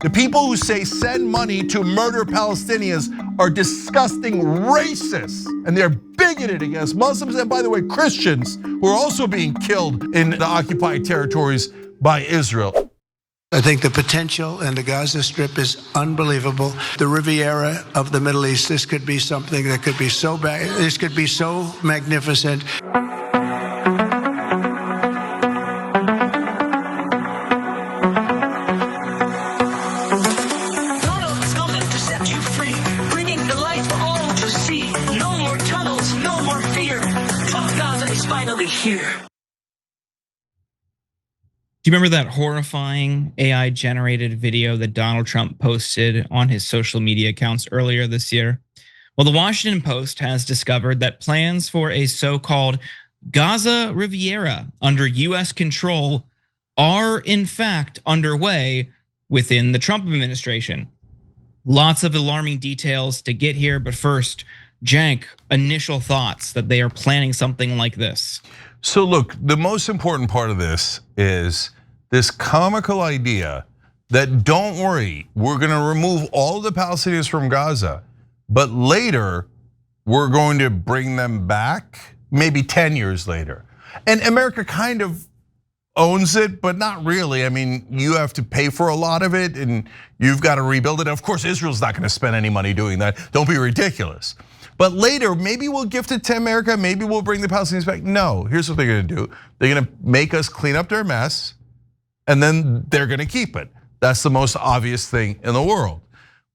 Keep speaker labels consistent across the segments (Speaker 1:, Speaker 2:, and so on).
Speaker 1: The people who say send money to murder Palestinians are disgusting racists, and they're bigoted against Muslims and, by the way, Christians who are also being killed in the occupied territories by Israel.
Speaker 2: I think the potential in the Gaza Strip is unbelievable. The Riviera of the Middle East, this could be something that could be so bad. This could be so magnificent.
Speaker 3: Here. Do you remember that horrifying AI generated video that Donald Trump posted on his social media accounts earlier this year? Well, the Washington Post has discovered that plans for a so-called Gaza Riviera under US control are in fact underway within the Trump administration. Lots of alarming details to get here, but first, Cenk, initial thoughts that they are planning something like this.
Speaker 1: So look, the most important part of this is this comical idea that don't worry, we're gonna remove all of the Palestinians from Gaza, but later we're going to bring them back, maybe 10 years later. And America kind of owns it, but not really. I mean, you have to pay for a lot of it and you've got to rebuild it. Of course, Israel's not gonna spend any money doing that. Don't be ridiculous. But later, maybe we'll gift it to America, maybe we'll bring the Palestinians back. No, here's what they're gonna do. They're gonna make us clean up their mess, and then they're gonna keep it. That's the most obvious thing in the world.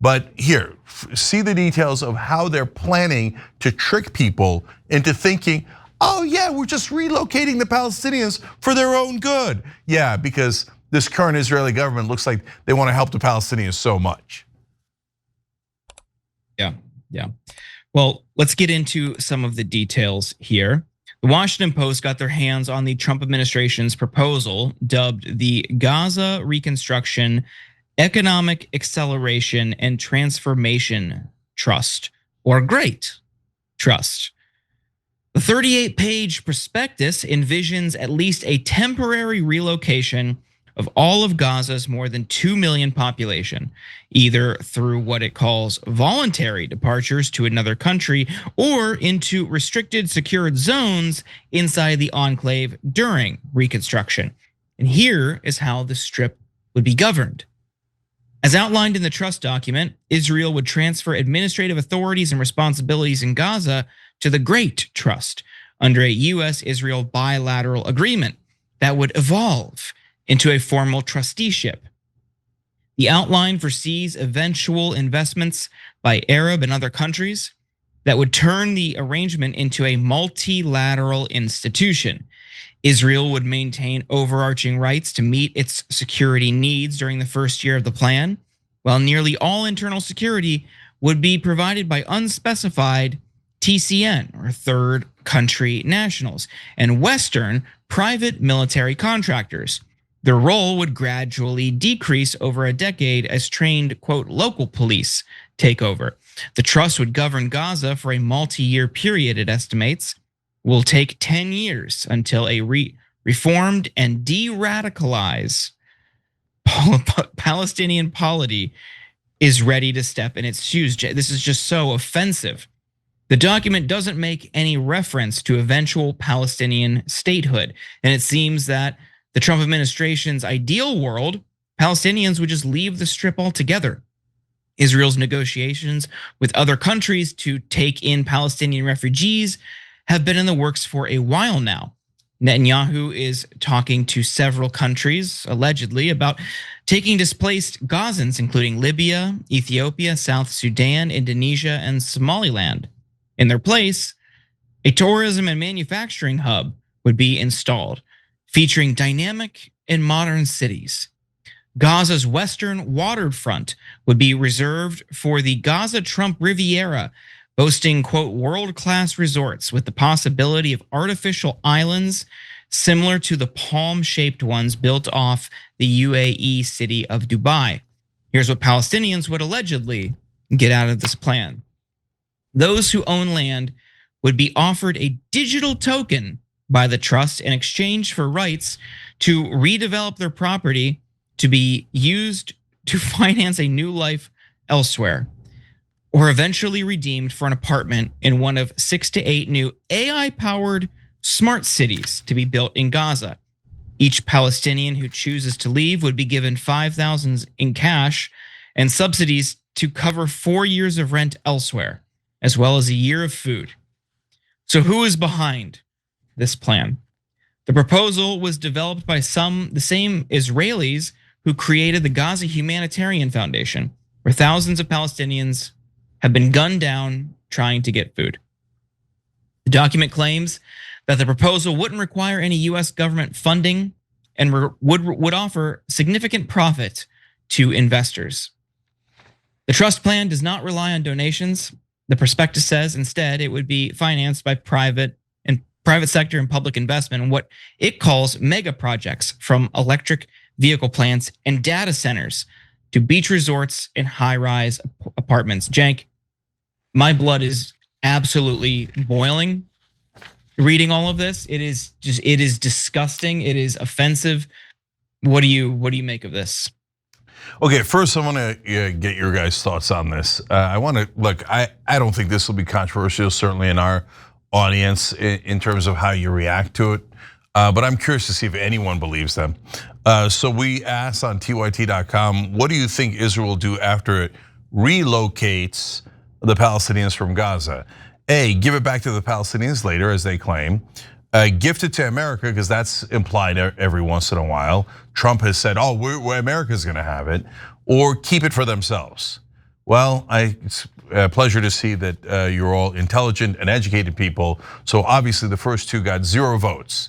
Speaker 1: But here, see the details of how they're planning to trick people into thinking, oh yeah, we're just relocating the Palestinians for their own good. Yeah, because this current Israeli government looks like they wanna help the Palestinians so much.
Speaker 3: Yeah. Well, let's get into some of the details here. The Washington Post got their hands on the Trump administration's proposal dubbed the Gaza Reconstruction Economic Acceleration and Transformation Trust, or GREAT Trust. The 38-page prospectus envisions at least a temporary relocation of all of Gaza's more than 2 million population, either through what it calls voluntary departures to another country or into restricted secured zones inside the enclave during reconstruction. And here is how the strip would be governed. As outlined in the trust document, Israel would transfer administrative authorities and responsibilities in Gaza to the GREAT Trust under a US-Israel bilateral agreement that would evolve into a formal trusteeship. The outline foresees eventual investments by Arab and other countries that would turn the arrangement into a multilateral institution. Israel would maintain overarching rights to meet its security needs during the first year of the plan, while nearly all internal security would be provided by unspecified TCN, or third country nationals, and Western private military contractors. Their role would gradually decrease over a decade as trained, quote, local police take over. The trust would govern Gaza for a multi-year period, it estimates. Will take 10 years until a reformed and de-radicalized Palestinian polity is ready to step in its shoes. This is just so offensive. The document doesn't make any reference to eventual Palestinian statehood, and it seems that the Trump administration's ideal world, Palestinians would just leave the strip altogether. Israel's negotiations with other countries to take in Palestinian refugees have been in the works for a while now. Netanyahu is talking to several countries, allegedly, about taking displaced Gazans, including Libya, Ethiopia, South Sudan, Indonesia, and Somaliland. In their place, a tourism and manufacturing hub would be installed, featuring dynamic and modern cities. Gaza's western waterfront would be reserved for the Gaza Trump Riviera, boasting, quote, world-class resorts with the possibility of artificial islands similar to the palm-shaped ones built off the UAE city of Dubai. Here's what Palestinians would allegedly get out of this plan. Those who own land would be offered a digital token by the trust in exchange for rights to redevelop their property to be used to finance a new life elsewhere, or eventually redeemed for an apartment in one of 6 to 8 new AI-powered smart cities to be built in Gaza. Each Palestinian who chooses to leave would be given $5,000 in cash and subsidies to cover 4 years of rent elsewhere, as well as a year of food. So who is behind this plan? The proposal was developed by the same Israelis who created the Gaza Humanitarian Foundation, where thousands of Palestinians have been gunned down trying to get food. The document claims that the proposal wouldn't require any US government funding and would offer significant profit to investors. The trust plan does not rely on donations. The prospectus says instead it would be financed by private sector and public investment in what it calls mega projects, from electric vehicle plants and data centers to beach resorts and high-rise apartments. Cenk, my blood is absolutely boiling reading all of this. It is disgusting. It is offensive. What do you make of this?
Speaker 1: Okay, first I want to get your guys' thoughts on this. I want to look. I don't think this will be controversial, certainly in our audience, in terms of how you react to it. But I'm curious to see if anyone believes them. So we asked on tyt.com, what do you think Israel will do after it relocates the Palestinians from Gaza? A, give it back to the Palestinians later, as they claim. Gift it to America, because that's implied every once in a while. Trump has said, oh, America's gonna have it. Or keep it for themselves. Well, it's a pleasure to see that you're all intelligent and educated people. So obviously the first two got 0 votes.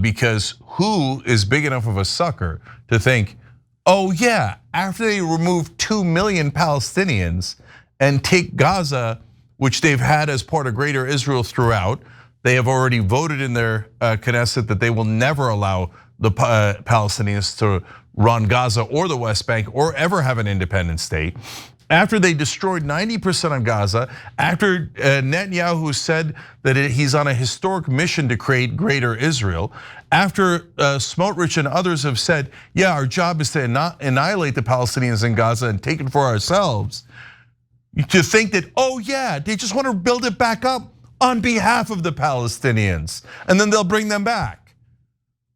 Speaker 1: Because who is big enough of a sucker to think, oh yeah, after they remove 2 million Palestinians and take Gaza, which they've had as part of greater Israel throughout, they have already voted in their Knesset that they will never allow the Palestinians to run Gaza or the West Bank or ever have an independent state. After they destroyed 90% of Gaza, after Netanyahu said that he's on a historic mission to create greater Israel, after Smotrich and others have said, yeah, our job is to annihilate the Palestinians in Gaza and take it for ourselves, to think that, oh yeah, they just want to build it back up on behalf of the Palestinians, and then they'll bring them back.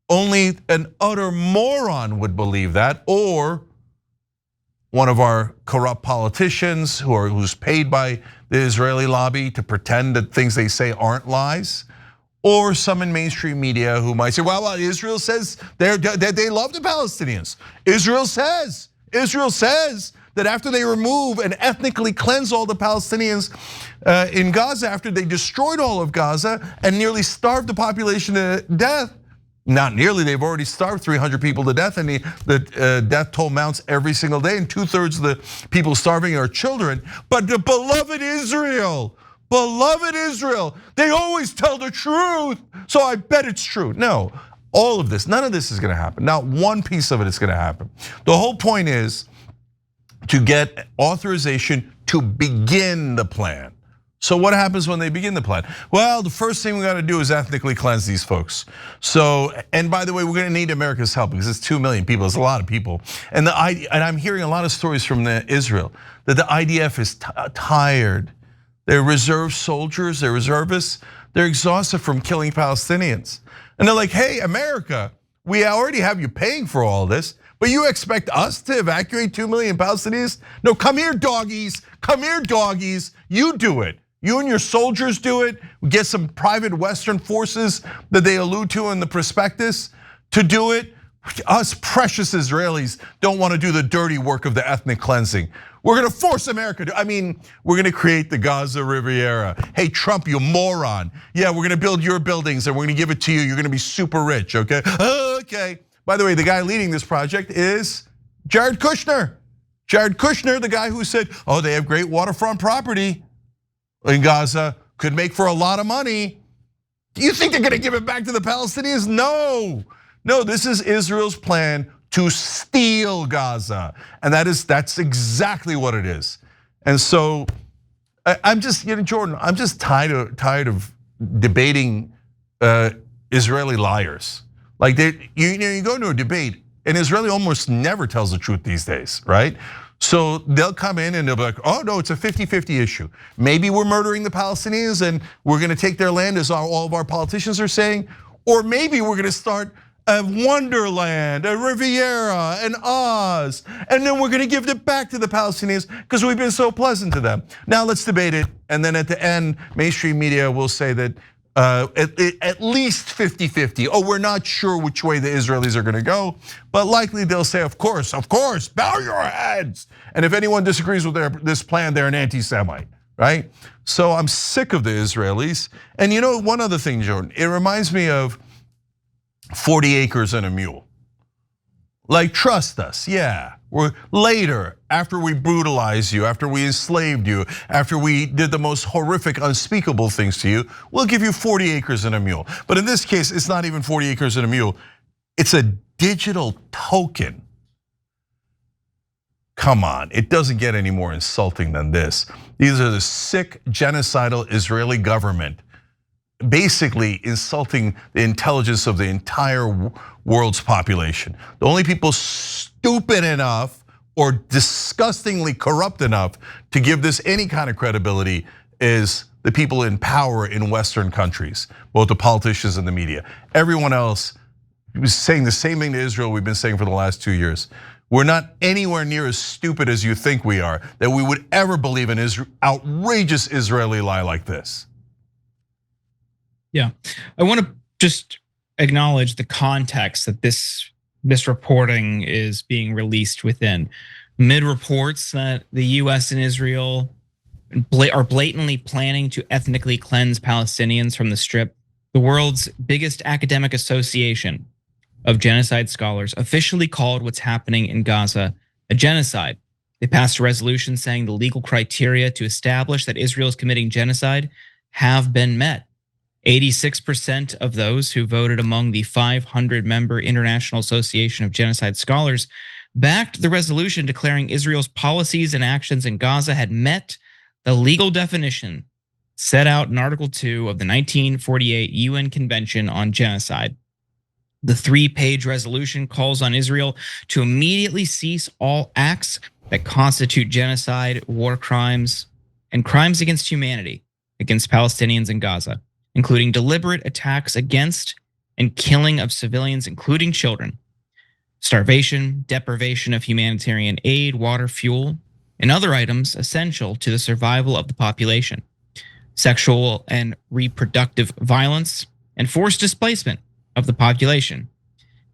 Speaker 1: Only an utter moron would believe that, or one of our corrupt politicians who's paid by the Israeli lobby to pretend that things they say aren't lies, or some in mainstream media who might say, well, Israel says they love the Palestinians. Israel says that after they remove and ethnically cleanse all the Palestinians in Gaza, after they destroyed all of Gaza and nearly starved the population to death, not nearly, they've already starved 300 people to death, and the death toll mounts every single day, and 2/3 of the people starving are children. But the beloved Israel, they always tell the truth, so I bet it's true. No, all of this, none of this is gonna happen. Not one piece of it is gonna happen. The whole point is to get authorization to begin the plan. So what happens when they begin the plan? Well, the first thing we got to do is ethnically cleanse these folks. So, and by the way, we're going to need America's help because it's 2 million people. It's a lot of people. And I'm hearing a lot of stories from Israel that the IDF is tired. They're reserve soldiers, they're reservists. They're exhausted from killing Palestinians. And they're like, hey, America, we already have you paying for all this, but you expect us to evacuate 2 million Palestinians? No, come here, doggies. Come here, doggies. You do it. You and your soldiers do it. We get some private Western forces that they allude to in the prospectus to do it. Us precious Israelis don't want to do the dirty work of the ethnic cleansing. We're going to force America to, we're going to create the Gaza Riviera. Hey, Trump, you moron. Yeah, we're going to build your buildings and we're going to give it to you. You're going to be super rich, okay? Okay. By the way, the guy leading this project is Jared Kushner. Jared Kushner, the guy who said, oh, they have great waterfront property in Gaza, could make for a lot of money. Do you think they're gonna give it back to the Palestinians? No, this is Israel's plan to steal Gaza. And that's exactly what it is. And so I'm just, Jordan, I'm just tired of debating Israeli liars. Like you go into a debate, and Israeli almost never tells the truth these days, right? So they'll come in and they'll be like, oh no, it's a 50-50 issue. Maybe we're murdering the Palestinians and we're gonna take their land, as all of our politicians are saying, or maybe we're gonna start a Wonderland, a Riviera, an Oz, and then we're gonna give it back to the Palestinians because we've been so pleasant to them. Now let's debate it, and then at the end, mainstream media will say that at least 50-50. Oh, we're not sure which way the Israelis are gonna go, but likely they'll say, of course, bow your heads. And if anyone disagrees with this plan, they're an anti-Semite, right? So I'm sick of the Israelis. And you know, one other thing, Jordan, it reminds me of 40 acres and a mule. Like, trust us, yeah. We're later, after we brutalized you, after we enslaved you, after we did the most horrific, unspeakable things to you, we'll give you 40 acres and a mule. But in this case, it's not even 40 acres and a mule. It's a digital token. Come on, it doesn't get any more insulting than this. These are the sick, genocidal Israeli government basically insulting the intelligence of the entire world's population. The only people stupid enough or disgustingly corrupt enough to give this any kind of credibility is the people in power in Western countries, both the politicians and the media. Everyone else was saying the same thing to Israel we've been saying for the last 2 years. We're not anywhere near as stupid as you think we are, that we would ever believe an outrageous Israeli lie like this.
Speaker 3: Yeah, I want to just acknowledge the context that this reporting is being released within. Amid reports that the US and Israel are blatantly planning to ethnically cleanse Palestinians from the Strip, the world's biggest academic association of genocide scholars officially called what's happening in Gaza a genocide. They passed a resolution saying the legal criteria to establish that Israel is committing genocide have been met. 86% of those who voted among the 500-member International Association of Genocide Scholars backed the resolution declaring Israel's policies and actions in Gaza had met the legal definition set out in Article 2 of the 1948 UN Convention on Genocide. The 3-page resolution calls on Israel to immediately cease all acts that constitute genocide, war crimes, and crimes against humanity against Palestinians in Gaza, including deliberate attacks against and killing of civilians, including children, starvation, deprivation of humanitarian aid, water, fuel, and other items essential to the survival of the population, sexual and reproductive violence, and forced displacement of the population.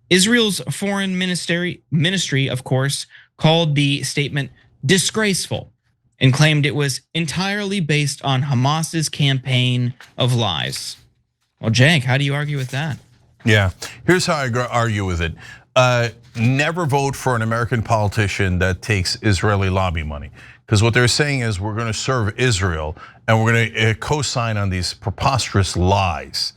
Speaker 3: Israel's foreign ministry, of course, called the statement disgraceful and claimed it was entirely based on Hamas's campaign of lies. Well, Cenk, how do you argue with that?
Speaker 1: Yeah, here's how I argue with it. Never vote for an American politician that takes Israeli lobby money. Because what they're saying is we're gonna serve Israel and we're gonna co-sign on these preposterous lies.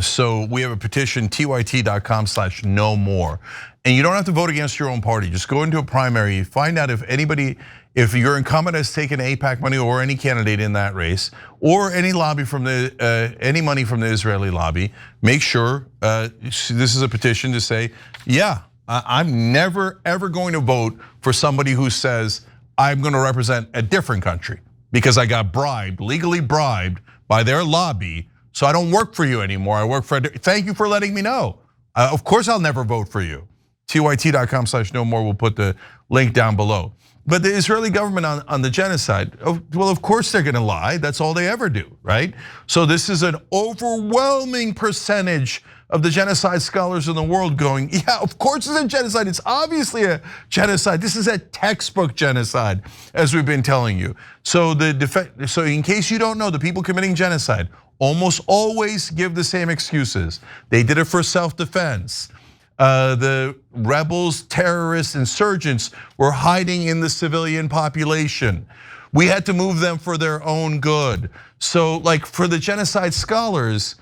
Speaker 1: So we have a petition, tyt.com/no more. And you don't have to vote against your own party. Just go into a primary, find out if your incumbent has taken AIPAC money or any candidate in that race, or any lobby from any money from the Israeli lobby. Make sure this is a petition to say, yeah, I'm never ever going to vote for somebody who says I'm going to represent a different country because I got bribed, legally bribed by their lobby. So I don't work for you anymore. I work for. Thank you for letting me know. Of course, I'll never vote for you. tyt.com/no more. We'll put the link down below. But the Israeli government on the genocide, well, of course they're gonna lie. That's all they ever do, right? So this is an overwhelming percentage of the genocide scholars in the world going, yeah, of course it's a genocide. It's obviously a genocide. This is a textbook genocide, as we've been telling you. So in case you don't know, the people committing genocide almost always give the same excuses. They did it for self-defense. The rebels, terrorists, insurgents were hiding in the civilian population. We had to move them for their own good. So like for the genocide scholars,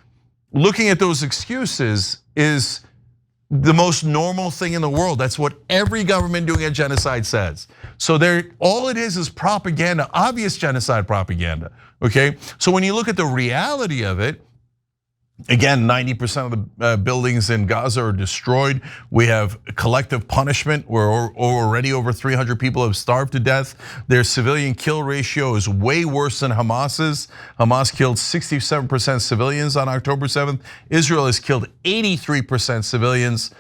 Speaker 1: looking at those excuses is the most normal thing in the world. That's what every government doing a genocide says. So all it is propaganda, obvious genocide propaganda, okay? So when you look at the reality of it, Again, 90% of the buildings in Gaza are destroyed. We have collective punishment where already over 300 people have starved to death. Their civilian kill ratio is way worse than Hamas's. Hamas killed 67% civilians on October 7th. Israel has killed 83% civilians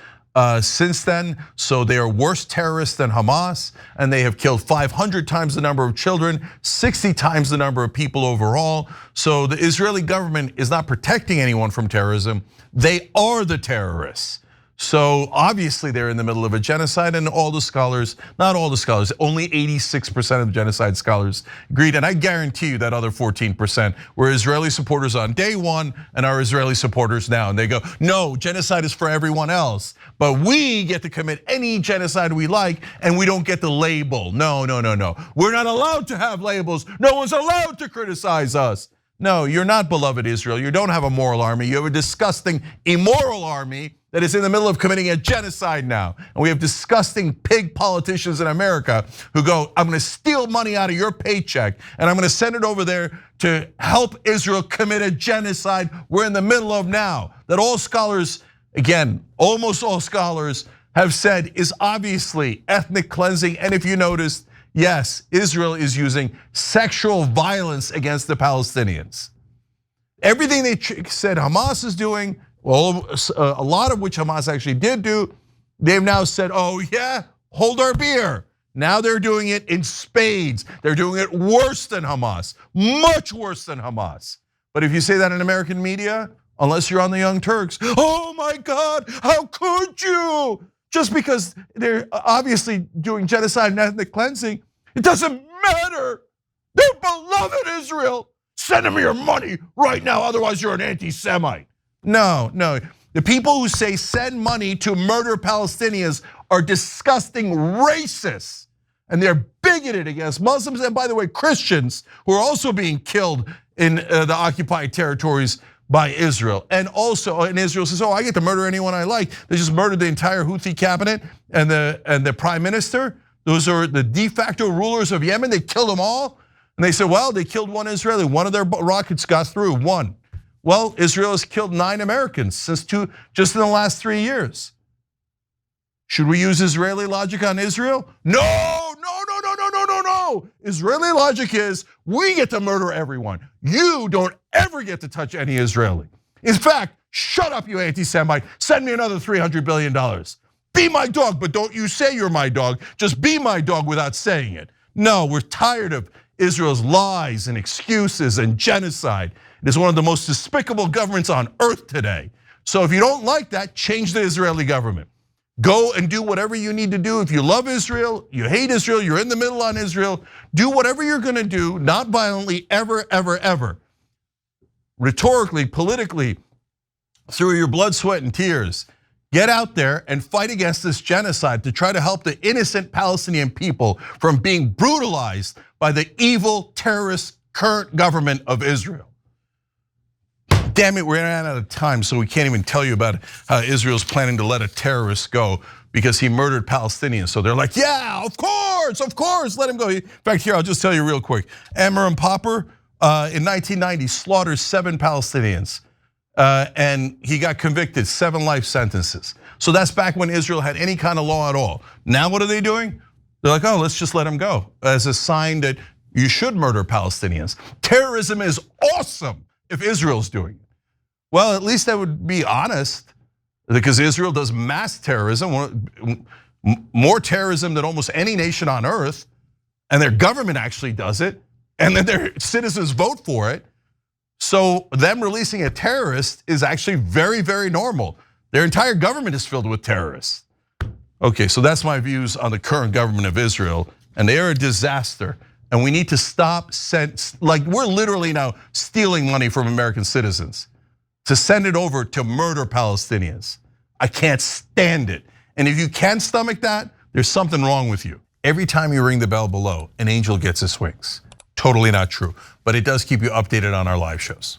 Speaker 1: since then, so they are worse terrorists than Hamas, and they have killed 500 times the number of children, 60 times the number of people overall. So the Israeli government is not protecting anyone from terrorism. They are the terrorists. So obviously they're in the middle of a genocide, and all the scholars, not all the scholars, only 86% of genocide scholars agreed. And I guarantee you that other 14% were Israeli supporters on day one and are Israeli supporters now. And they go, no, genocide is for everyone else, but we get to commit any genocide we like and we don't get the label. No, no, no, no. We're not allowed to have labels. No one's allowed to criticize us. No, you're not beloved Israel. You don't have a moral army. You have a disgusting, immoral army that is in the middle of committing a genocide now. And we have disgusting pig politicians in America who go, I'm gonna steal money out of your paycheck and I'm gonna send it over there to help Israel commit a genocide we're in the middle of now. That all scholars, again, almost all scholars have said is obviously ethnic cleansing. And if you noticed, yes, Israel is using sexual violence against the Palestinians. Everything they said Hamas is doing, well, a lot of which Hamas actually did do, they've now said, oh yeah, hold our beer. Now they're doing it in spades. They're doing it worse than Hamas, much worse than Hamas. But if you say that in American media, unless you're on the Young Turks, oh my God, how could you? Just because they're obviously doing genocide and ethnic cleansing, it doesn't matter. They're beloved Israel. Send them your money right now, otherwise you're an anti-Semite. No, no. The people who say send money to murder Palestinians are disgusting racists. And they're bigoted against Muslims and, by the way, Christians who are also being killed in the occupied territories by Israel. And also, and Israel says, oh, I get to murder anyone I like. They just murdered the entire Houthi cabinet and the prime minister. Those are the de facto rulers of Yemen. They killed them all. And they said, well, they killed one Israeli. One of their rockets got through, one. Well, Israel has killed 9 Americans since just in the last 3 years. Should we use Israeli logic on Israel? No, no, no, no, no, no, no, no. Israeli logic is we get to murder everyone. You don't ever get to touch any Israeli. In fact, shut up, you anti-Semite. Send me another $300 billion. Be my dog, but don't you say you're my dog. Just be my dog without saying it. No, we're tired of Israel's lies and excuses and genocide. It is one of the most despicable governments on earth today. So if you don't like that, change the Israeli government. Go and do whatever you need to do. If you love Israel, you hate Israel, you're in the middle on Israel, do whatever you're gonna do, not violently, ever, ever, ever. Rhetorically, politically, through your blood, sweat, and tears, get out there and fight against this genocide to try to help the innocent Palestinian people from being brutalized by the evil, terrorist, current government of Israel. Damn it, we're out of time, so we can't even tell you about how Israel's planning to let a terrorist go because he murdered Palestinians. So they're like, yeah, of course, let him go. In fact, here, I'll just tell you real quick. Amram Popper, in 1990, slaughtered 7 Palestinians. And he got convicted, 7 life sentences. So that's back when Israel had any kind of law at all. Now what are they doing? They're like, oh, let's just let him go as a sign that you should murder Palestinians. Terrorism is awesome if Israel's doing it. Well, at least that would be honest, because Israel does mass terrorism, more terrorism than almost any nation on earth, and their government actually does it, and then their citizens vote for it. So them releasing a terrorist is actually very, very normal. Their entire government is filled with terrorists. Okay, so that's my views on the current government of Israel, and they are a disaster. And we need to stop, like we're literally now stealing money from American citizens to send it over to murder Palestinians. I can't stand it. And if you can't stomach that, there's something wrong with you. Every time you ring the bell below, an angel gets his wings. Totally not true, but it does keep you updated on our live shows.